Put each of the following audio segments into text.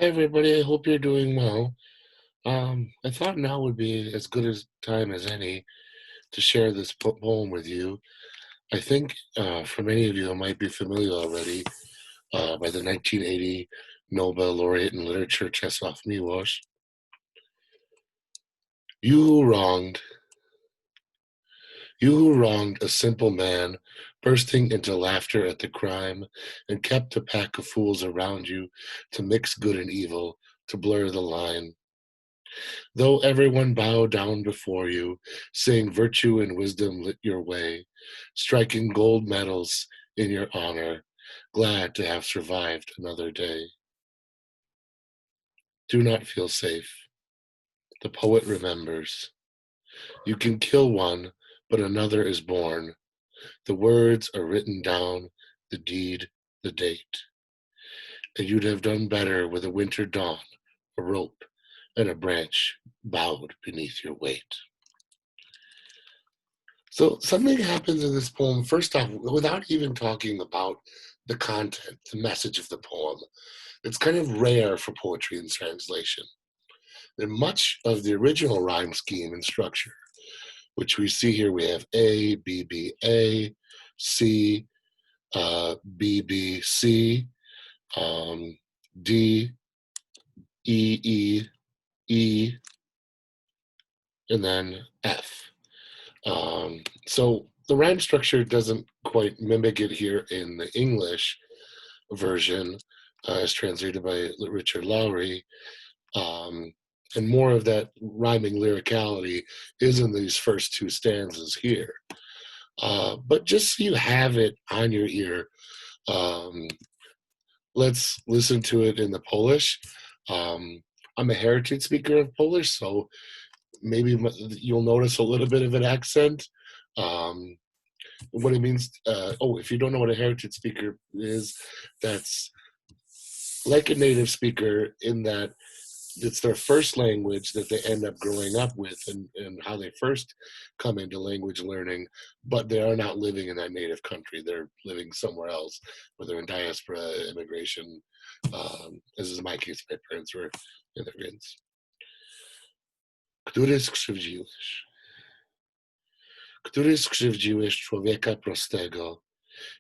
Hi, everybody. I hope you're doing well. I thought now would be as good a time as any to share this poem with you. I think for many of you, it might be familiar already by the 1980 Nobel laureate in literature, Czesław Miłosz. You who wronged, you who wronged a simple man, bursting into laughter at the crime, and kept a pack of fools around you to mix good and evil, to blur the line. Though everyone bow down before you, saying virtue and wisdom lit your way, striking gold medals in your honor, glad to have survived another day. Do not feel safe. The poet remembers. You can kill one, but another is born. The words are written down, the deed, the date. And you'd have done better with a winter dawn, a rope, and a branch bowed beneath your weight. So something happens in this poem, first off, without even talking about the content, the message of the poem. It's kind of rare for poetry in translation. And much of the original rhyme scheme and structure, which we see here, we have A, B, B, A, C, B, B, C, D, E, E, E, and then F. So the rhyme structure doesn't quite mimic it here in the English version, as translated by Richard Lowry. Um, and more of that rhyming lyricality is in these first two stanzas here. But just so you have it on your ear, um, let's listen to it in the Polish. I'm a heritage speaker of Polish, so maybe you'll notice a little bit of an accent. Um, what it means. If you don't know what a heritage speaker is, that's like a native speaker in that it's their first language that they end up growing up with and how they first come into language learning, but they are not living in that native country. They're living somewhere else, whether in diaspora, immigration, as is my case, my parents were immigrants. Który skrzywdziłeś? Który skrzywdziłeś człowieka prostego,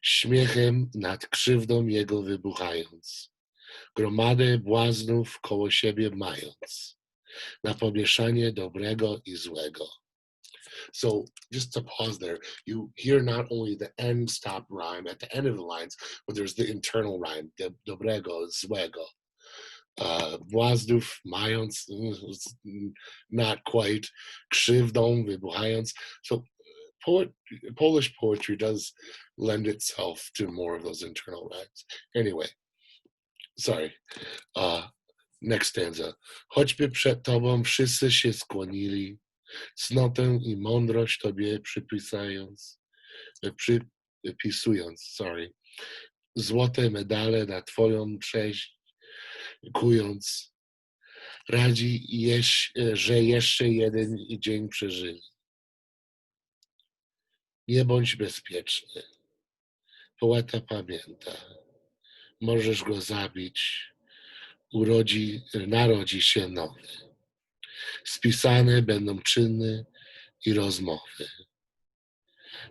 śmiechem nad krzywdą jego wybuchając, gromadę błaznów koło siebie mając, na pomieszanie dobrego i złego. So just to pause there, you hear not only the end stop rhyme at the end of the lines, but there's the internal rhyme, dobrego, złego. Błaznów mając, not quite, krzywdą wybuchając. So Polish poetry does lend itself to more of those internal rhymes. Anyway, sorry. Next stanza. Choćby przed tobą wszyscy się skłonili, cnotę i mądrość tobie przypisując, złote medale na twoją cześć kując, radzi, że jeszcze jeden dzień przeżyli. Nie bądź bezpieczny. Poeta pamięta. Możesz go zabić. Narodzi się nowy. Spisane będą czyny i rozmowy.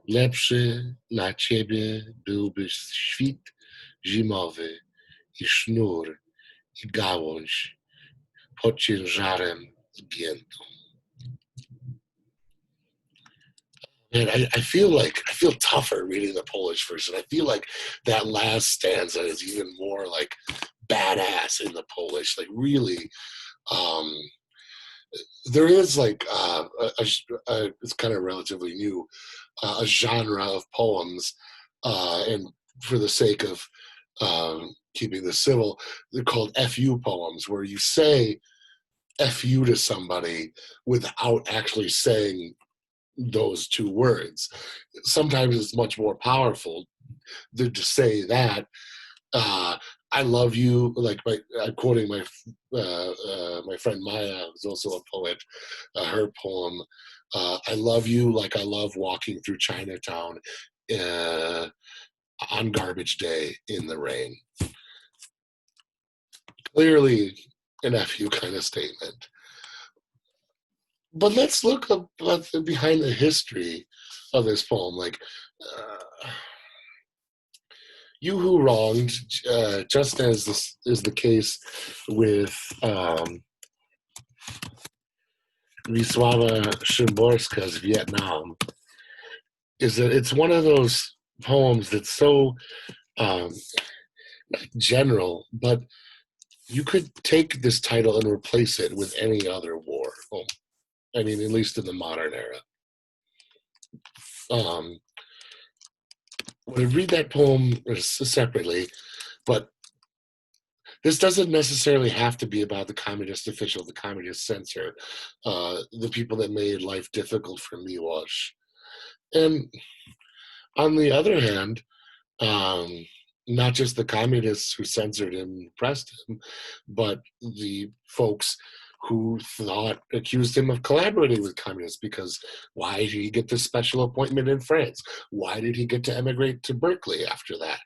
Lepszy dla ciebie byłby świt zimowy i sznur i gałąź pod ciężarem zgiętą. And I feel tougher reading the Polish version. I feel like that last stanza is even more like badass in the Polish. Like really, there is like it's kind of relatively new, a genre of poems, and for the sake of keeping this civil, they're called FU poems, where you say FU to somebody without actually saying those two words. Sometimes it's much more powerful than to say that. I love you, like I'm quoting my friend Maya, who's also a poet, her poem, I love you like I love walking through Chinatown on garbage day in the rain. Clearly an FU kind of statement. But let's look up behind the history of this poem. Like, you who wronged, just as this is the case with Wisława Szymborska's Vietnam, is that it's one of those poems that's so um, general, but you could take this title and replace it with any other war poem. I mean, at least in the modern era. When I read that poem separately, but this doesn't necessarily have to be about the communist official, the communist censor, the people that made life difficult for Miłosz. And on the other hand, not just the communists who censored him and oppressed him, but the folks who accused him of collaborating with communists, because why did he get this special appointment in France? Why did he get to emigrate to Berkeley after that?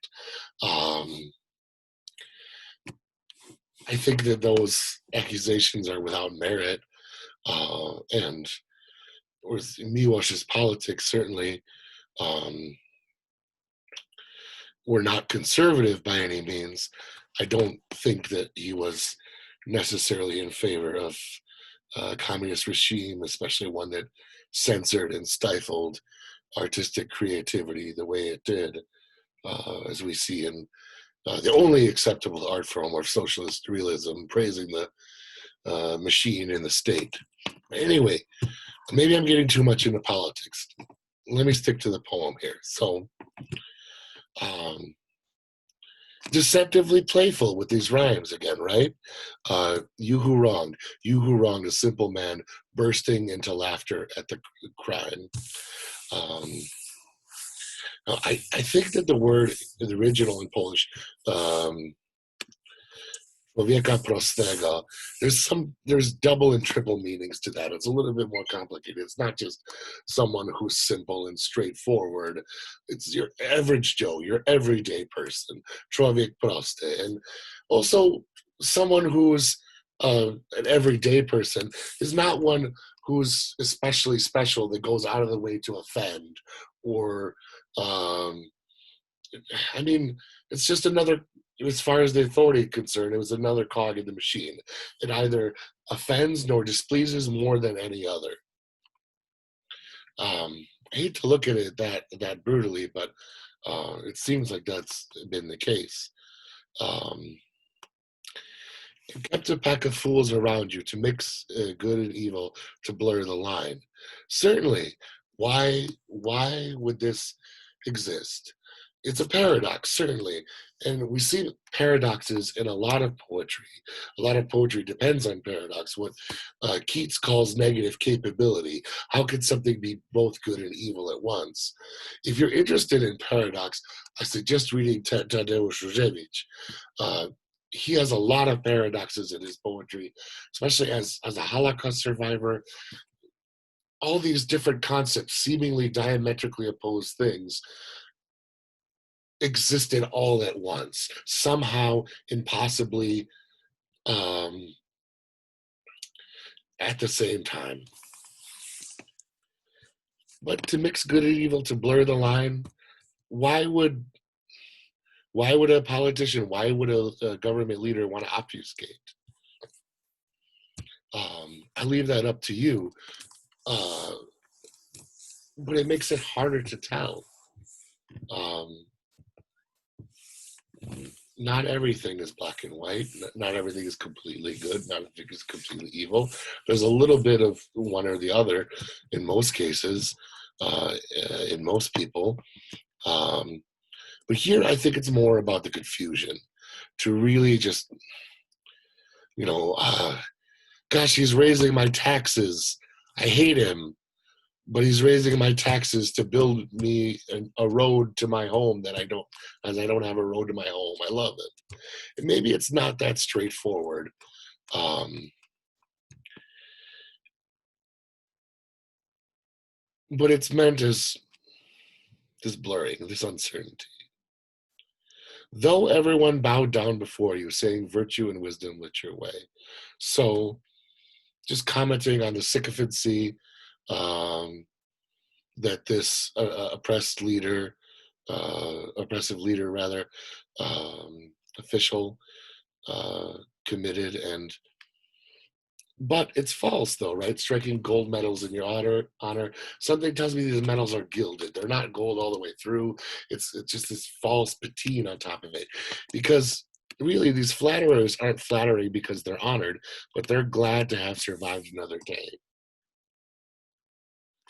I think that those accusations are without merit, and with Miłosz's politics certainly were not conservative by any means. I don't think that he was necessarily in favor of a communist regime, especially one that censored and stifled artistic creativity the way it did, as we see in the only acceptable art form of socialist realism, praising the machine and the state. Anyway, maybe I'm getting too much into politics. Let me stick to the poem here. So, deceptively playful with these rhymes again, right? You who wronged a simple man, bursting into laughter at the crime. I think that the original in Polish, człowieka prostego, there's double and triple meanings to that. It's a little bit more complicated. It's not just someone who's simple and straightforward. It's your average Joe, your everyday person, człowiek prosty. And also someone who's an everyday person is not one who's especially special that goes out of the way to offend or I mean, it's just another, as far as the authority is concerned, it was another cog in the machine. It either offends nor displeases more than any other. I hate to look at it that brutally, but it seems like that's been the case. You kept a pack of fools around you to mix good and evil, to blur the line. Certainly, why would this exist? It's a paradox, certainly. And we see paradoxes in a lot of poetry. A lot of poetry depends on paradox, what Keats calls negative capability. How could something be both good and evil at once? If you're interested in paradox, I suggest reading Tadeusz Różewicz. He has a lot of paradoxes in his poetry, especially as a Holocaust survivor. All these different concepts, seemingly diametrically opposed things, existed all at once, somehow impossibly at the same time. But to mix good and evil, to blur the line, why would a politician, why would a government leader want to obfuscate? I leave that up to you, but it makes it harder to tell. Not everything is black and white. Not everything is completely good. Not everything is completely evil. There's a little bit of one or the other in most cases, in most people. But here, I think it's more about the confusion, to really just, gosh, he's raising my taxes. I hate him, but he's raising my taxes to build me a road to my home that I don't have a road to my home. I love it. And maybe it's not that straightforward. But it's meant as this blurring, this uncertainty. Though everyone bowed down before you, saying virtue and wisdom lit your way. So just commenting on the sycophancy um, that this oppressive leader rather, official committed. And but it's false though, right? Striking gold medals in your honor. Something tells me these medals are gilded. They're not gold all the way through. It's just this false patina on top of it. Because really these flatterers aren't flattering because they're honored, but they're glad to have survived another day.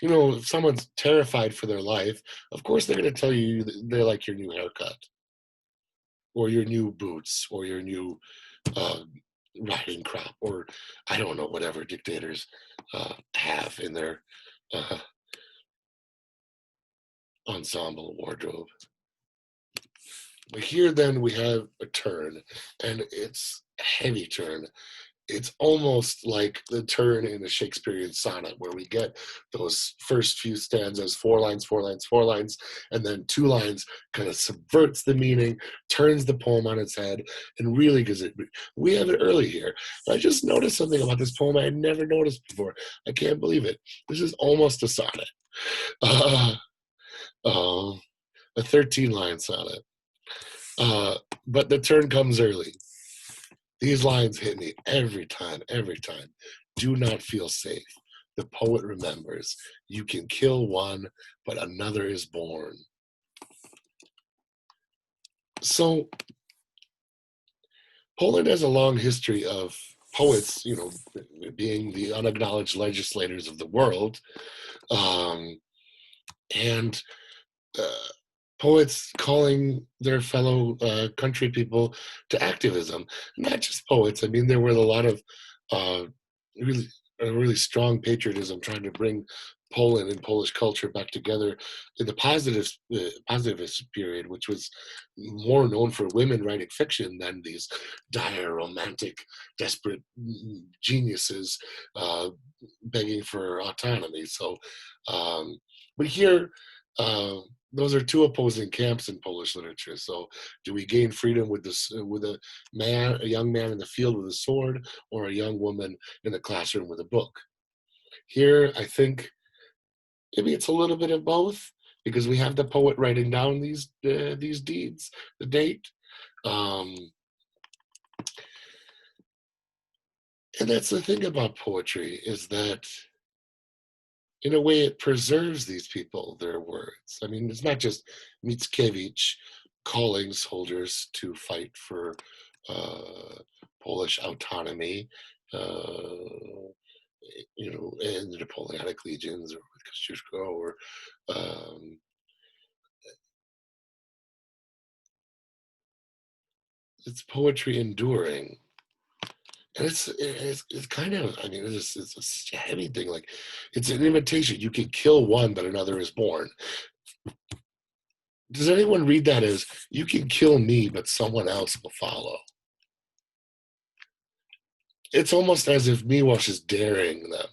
If someone's terrified for their life, of course they're going to tell you they like your new haircut or your new boots or your new uh, riding crop, or I don't know, whatever dictators have in their uh, ensemble wardrobe. But here then we have a turn, and it's a heavy turn. It's almost like the turn in a Shakespearean sonnet where we get those first few stanzas, 4 lines, 4 lines, 4 lines, and then 2 lines kind of subverts the meaning, turns the poem on its head, and really gives it. We have it early here. I just noticed something about this poem I had never noticed before. I can't believe it. This is almost a sonnet, uh, uh, a 13-line sonnet. But the turn comes early. These lines hit me every time, every time. Do not feel safe. The poet remembers. You can kill one, but another is born. So Poland has a long history of poets, being the unacknowledged legislators of the world, and poets calling their fellow country people to activism. Not just poets. I mean, there were a lot of uh, really really strong patriotism trying to bring Poland and Polish culture back together in the positivist period, which was more known for women writing fiction than these dire, romantic, desperate geniuses begging for autonomy. So, but here, uh, those are two opposing camps in Polish literature. So, do we gain freedom with a young man in the field with a sword, or a young woman in the classroom with a book? Here, I think maybe it's a little bit of both, because we have the poet writing down these deeds, the date, um, and that's the thing about poetry, is that in a way it preserves these people, their words. I mean, it's not just Mickiewicz calling soldiers to fight for Polish autonomy, uh, in the Napoleonic legions, or with Kosciuszko, or um, it's poetry enduring. And it's kind of, I mean, it's a heavy thing. Like, it's an invitation. You can kill one, but another is born. Does anyone read that as, you can kill me, but someone else will follow? It's almost as if Miłosz is daring them,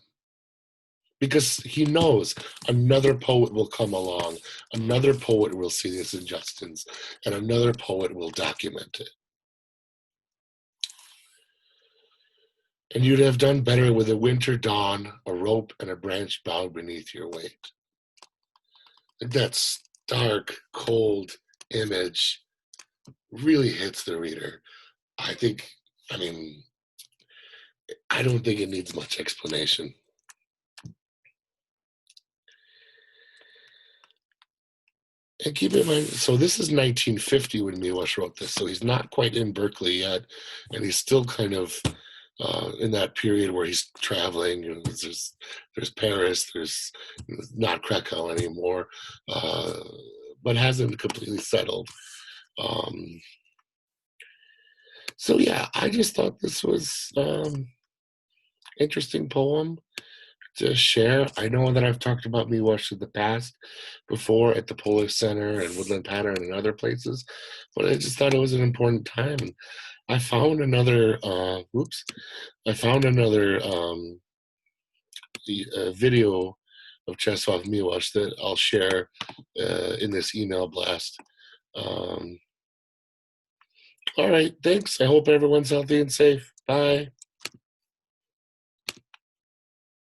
because he knows another poet will come along, another poet will see this injustice, and another poet will document it. And you'd have done better with a winter dawn, a rope, and a branch bowed beneath your weight. That stark, cold image really hits the reader. I mean, I don't think it needs much explanation. And keep in mind, so this is 1950 when Miłosz wrote this, so he's not quite in Berkeley yet, and he's still kind of in that period where he's traveling. There's Paris, there's not Krakow anymore, but hasn't completely settled. So yeah, I just thought this was interesting poem to share. I know that I've talked about Miłosz in the past before at the Polish Center and Woodland Pattern and other places, but I just thought it was an important time. And I found another video of Czesław Miłosz that I'll share in this email blast. All right. Thanks. I hope everyone's healthy and safe. Bye.